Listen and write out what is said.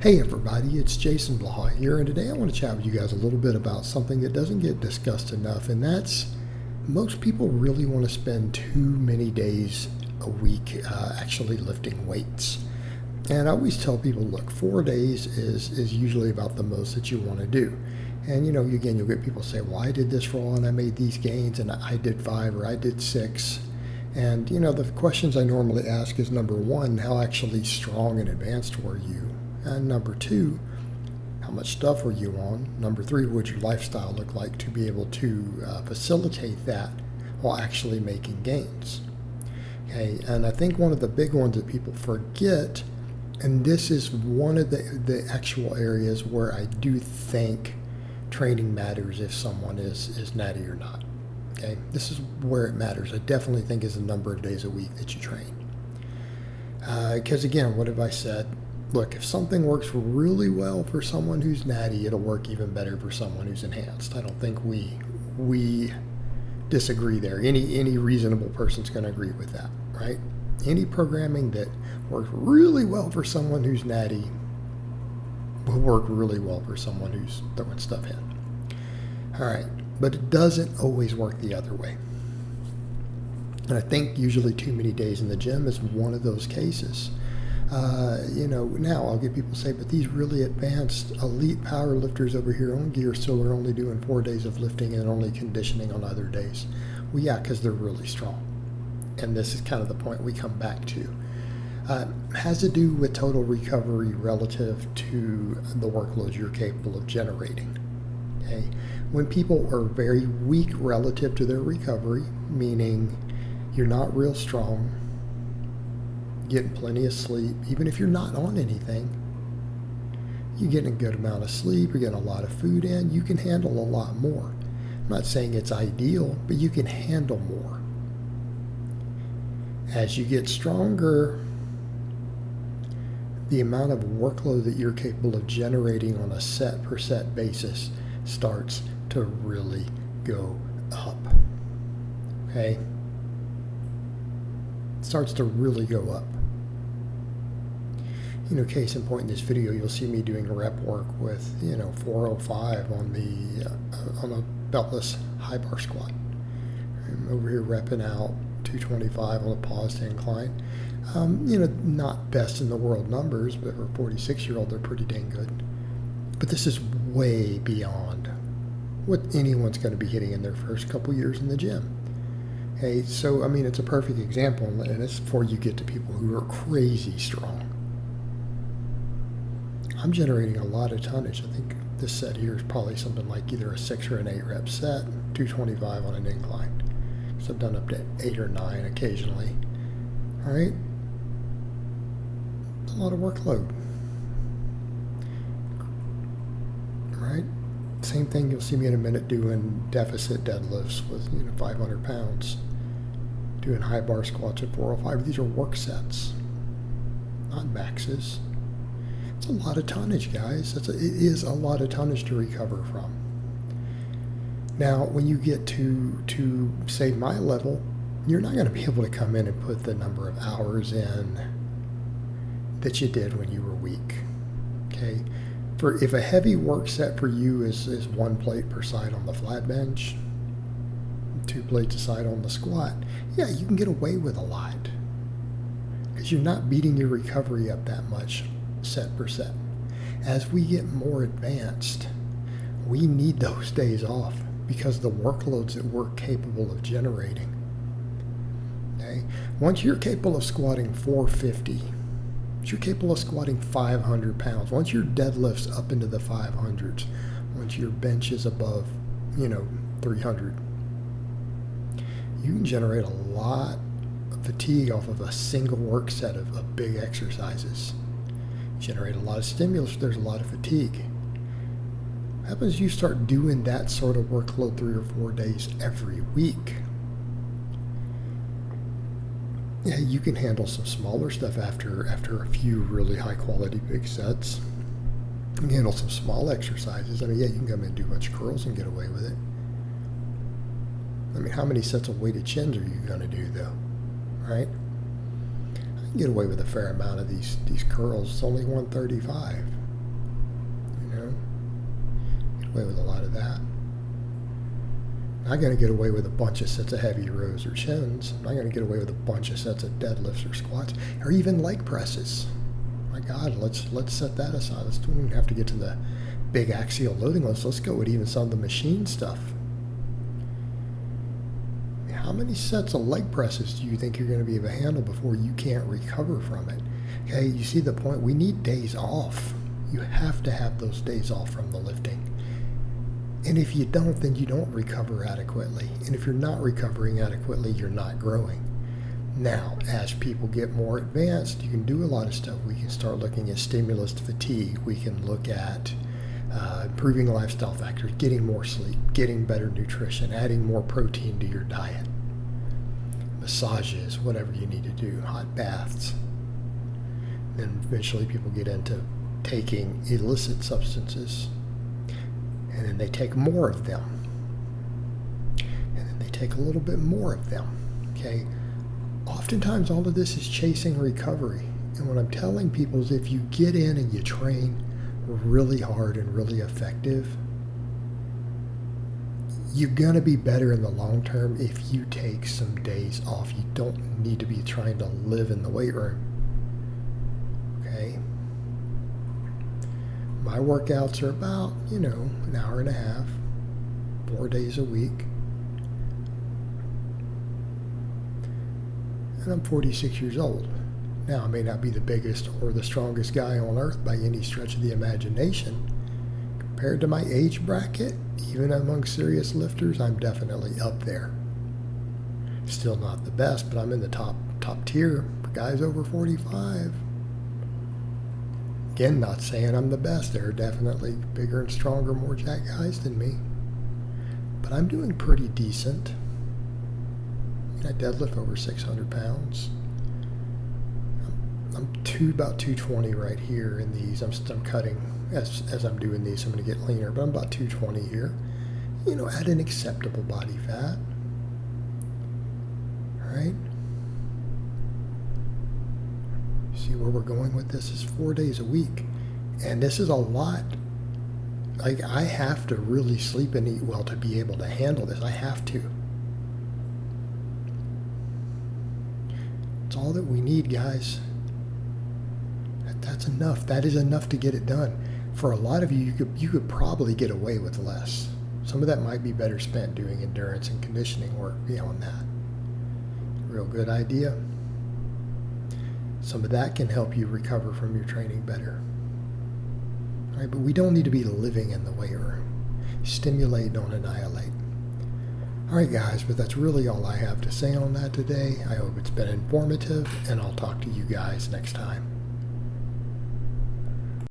Hey everybody, it's Jason Blaha here, and today I want to chat with you guys a little bit about something that doesn't get discussed enough, and that's most people really want to spend too many days a week actually lifting weights. And I always tell people, look, 4 days is usually about the most that you want to do. And again, you'll get people say, well, I did this wrong, and I made these gains, and I did 5 or I did 6. And the questions I normally ask is, number one, how actually strong and advanced were you? And number two, how much stuff were you on? Number three, what would your lifestyle look like to be able to facilitate that while actually making gains? Okay, and I think one of the big ones that people forget, and this is one of the actual areas where I do think training matters if someone is natty or not. Okay, this is where it matters. I definitely think is the number of days a week that you train. Because again, what have I said? Look, if something works really well for someone who's natty, it'll work even better for someone who's enhanced. I don't think we disagree there. Any reasonable person's going to agree with that, right? Any programming that works really well for someone who's natty will work really well for someone who's throwing stuff in. All right, but it doesn't always work the other way. And I think usually too many days in the gym is one of those cases. Now I'll get people say, but these really advanced elite power lifters over here on Gear still are only doing 4 days of lifting and only conditioning on other days. Well, yeah, because they're really strong. And this is kind of the point we come back to. Has to do with total recovery relative to the workloads you're capable of generating. Okay? When people are very weak relative to their recovery, meaning you're not real strong, getting plenty of sleep, even if you're not on anything, you're getting a good amount of sleep, you're getting a lot of food in, you can handle a lot more. I'm not saying it's ideal, but you can handle more. As you get stronger, the amount of workload that you're capable of generating on a set per set basis starts to really go up. Okay? It starts to really go up. Case in point in this video, you'll see me doing rep work with 405 on a beltless high bar squat. I'm over here repping out 225 on a pause to incline. Not best in the world numbers, but for a 46-year-old, they're pretty dang good. But this is way beyond what anyone's going to be hitting in their first couple years in the gym. Okay, so it's a perfect example, and it's before you get to people who are crazy strong. I'm generating a lot of tonnage. I think this set here is probably something like either a 6 or an 8 rep set, 225 on an incline. So I've done up to 8 or 9 occasionally. All right? It's a lot of workload. All right? Same thing, you'll see me in a minute doing deficit deadlifts with 500 pounds, doing high bar squats at 405. These are work sets, not maxes. It's a lot of tonnage, guys. It is a lot of tonnage to recover from. Now, when you get to say my level, you're not going to be able to come in and put the number of hours in that you did when you were weak. Okay? If a heavy work set for you is 1 plate per side on the flat bench, 2 plates a side on the squat, yeah, you can get away with a lot because you're not beating your recovery up that much set per set. As we get more advanced, we need those days off because the workloads that we're capable of generating. Okay? Once you're capable of squatting 450, once you're capable of squatting 500 pounds, once your deadlift's up into the 500s, once your bench is above 300, you can generate a lot of fatigue off of a single work set of big exercises. Generate a lot of stimulus, there's a lot of fatigue. What happens you start doing that sort of workload 3 or 4 days every week? Yeah, you can handle some smaller stuff after a few really high quality big sets. You can handle some small exercises. Yeah, you can come in and do a bunch of curls and get away with it. How many sets of weighted chins are you going to do though? Right? I can get away with a fair amount of these curls. It's only 135. away with a lot of that. I'm not going to get away with a bunch of sets of heavy rows or chins. I'm not going to get away with a bunch of sets of deadlifts or squats or even leg presses. My God, let's set that aside. Don't even have to get to the big axial loading lifts. Let's go with even some of the machine stuff. How many sets of leg presses do you think you're going to be able to handle before you can't recover from it? Okay, you see the point? We need days off. You have to have those days off from the lifting. And if you don't, then you don't recover adequately. And if you're not recovering adequately, you're not growing. Now, as people get more advanced, you can do a lot of stuff. We can start looking at stimulus to fatigue. We can look at improving lifestyle factors, getting more sleep, getting better nutrition, adding more protein to your diet, massages, whatever you need to do, hot baths. Then eventually people get into taking illicit substances, and then they take more of them, and then they take a little bit more of them. Okay, oftentimes all of this is chasing recovery. And what I'm telling people is if you get in and you train really hard and really effective, you're going to be better in the long term if you take some days off. You don't need to be trying to live in the weight room. Okay? My workouts are about, an hour and a half, 4 days a week. And I'm 46 years old. Now, I may not be the biggest or the strongest guy on earth by any stretch of the imagination. Compared to my age bracket, even among serious lifters, I'm definitely up there. Still not the best, but I'm in the top tier for guys over 45. Again, not saying I'm the best. There are definitely bigger and stronger, more jacked guys than me. But I'm doing pretty decent. I deadlift over 600 pounds. I'm about 220 right here in these. I'm cutting as I'm doing these. I'm going to get leaner, but I'm about 220 here. At an acceptable body fat. All right. See where we're going with this is 4 days a week, and this is a lot. Like, I have to really sleep and eat well to be able to handle this. I have to. It's all that we need, guys. That's enough. That is enough to get it done. For a lot of you, you could probably get away with less. Some of that might be better spent doing endurance and conditioning work beyond that. Real good idea. Some of that can help you recover from your training better. All right, but we don't need to be living in the weight room. Stimulate, don't annihilate. All right, guys, but that's really all I have to say on that today. I hope it's been informative, and I'll talk to you guys next time.